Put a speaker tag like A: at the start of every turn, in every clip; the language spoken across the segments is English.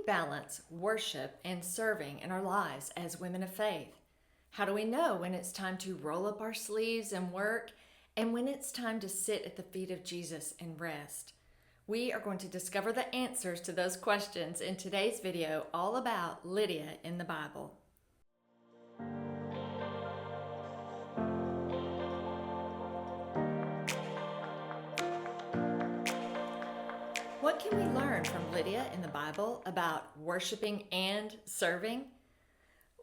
A: balance worship and serving in our lives as women of faith? How do we know when it's time to roll up our sleeves and work and when it's time to sit at the feet of Jesus and rest? We are going to discover the answers to those questions in today's video all about Lydia in the Bible. What can we learn from Lydia in the Bible about worshiping and serving?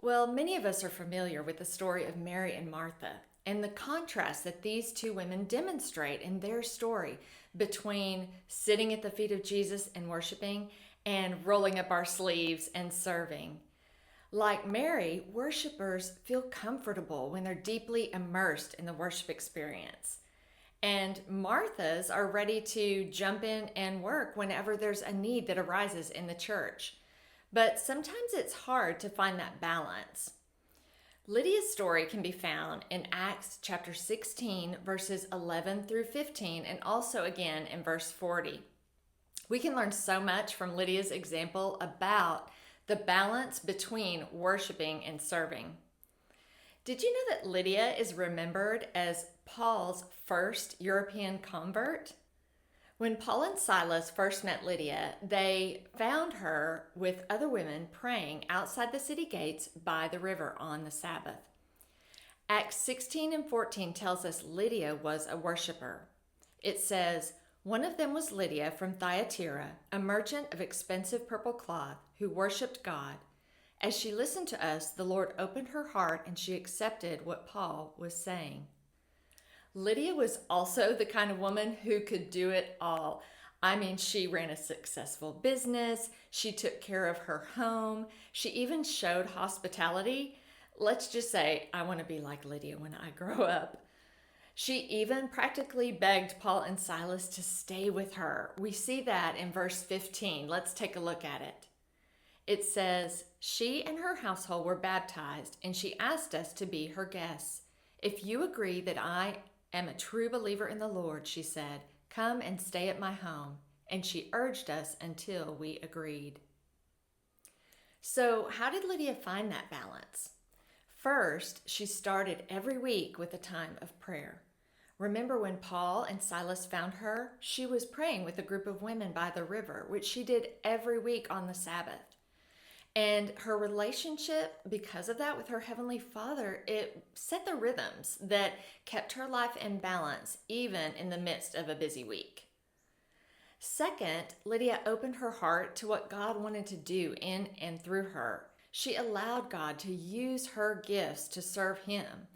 A: Well, many of us are familiar with the story of Mary and Martha and the contrast that these two women demonstrate in their story between sitting at the feet of Jesus and worshiping and rolling up our sleeves and serving. Like Mary, worshipers feel comfortable when they're deeply immersed in the worship experience. And Marthas are ready to jump in and work whenever there's a need that arises in the church. But sometimes it's hard to find that balance. Lydia's story can be found in Acts chapter 16, verses 11 through 15, and also again in verse 40. We can learn so much from Lydia's example about the balance between worshiping and serving. Did you know that Lydia is remembered as Paul's first European convert? When Paul and Silas first met Lydia, they found her with other women praying outside the city gates by the river on the Sabbath. Acts 16 and 14 tells us Lydia was a worshiper. It says, "One of them was Lydia from Thyatira, a merchant of expensive purple cloth, who worshipped God. As she listened to us, the Lord opened her heart and she accepted what Paul was saying." Lydia was also the kind of woman who could do it all. I mean, she ran a successful business, she took care of her home, she even showed hospitality. Let's just say, I want to be like Lydia when I grow up. She even practically begged Paul and Silas to stay with her. We see that in verse 15. Let's take a look at it. It says, "She and her household were baptized, and she asked us to be her guests. If you agree that I am a true believer in the Lord," she said, "come and stay at my home." And she urged us until we agreed. So, how did Lydia find that balance? First, she started every week with a time of prayer. Remember when Paul and Silas found her? She was praying with a group of women by the river, which she did every week on the Sabbath. And her relationship, because of that, with her Heavenly Father, it set the rhythms that kept her life in balance, even in the midst of a busy week. Second, Lydia opened her heart to what God wanted to do in and through her. She allowed God to use her gifts to serve Him.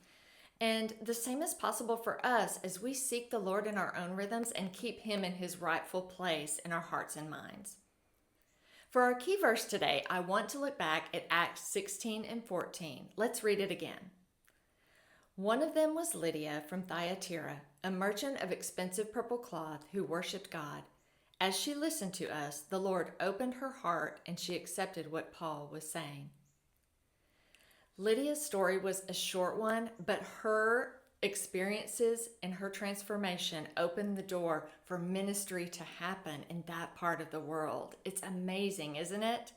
A: And the same is possible for us as we seek the Lord in our own rhythms and keep Him in His rightful place in our hearts and minds. For our key verse today, I want to look back at Acts 16 and 14. Let's read it again. "One of them was Lydia from Thyatira, a merchant of expensive purple cloth who worshipped God. As she listened to us, the Lord opened her heart and she accepted what Paul was saying." Lydia's story was a short one, but her experiences and her transformation opened the door for ministry to happen in that part of the world. It's amazing, isn't it?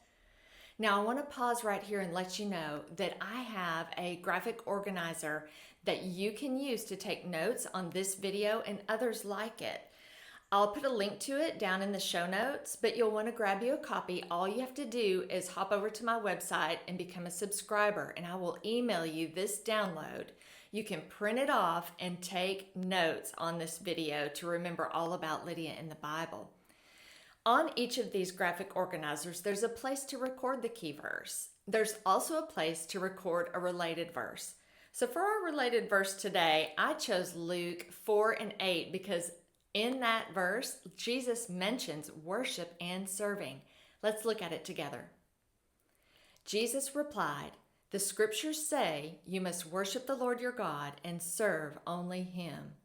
A: Now, I want to pause right here and let you know that I have a graphic organizer that you can use to take notes on this video and others like it. I'll put a link to it down in the show notes, but you'll want to grab you a copy. All you have to do is hop over to my website and become a subscriber, and I will email you this download. You can print it off and take notes on this video to remember all about Lydia in the Bible. On each of these graphic organizers, there's a place to record the key verse. There's also a place to record a related verse. So for our related verse today, I chose Luke 4 and 8 because in that verse, Jesus mentions worship and serving. Let's look at it together. Jesus replied, "The scriptures say you must worship the Lord your God and serve only Him."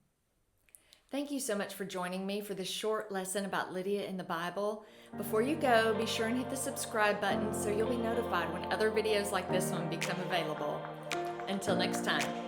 A: Thank you so much for joining me for this short lesson about Lydia in the Bible. Before you go, be sure and hit the subscribe button so you'll be notified when other videos like this one become available. Until next time.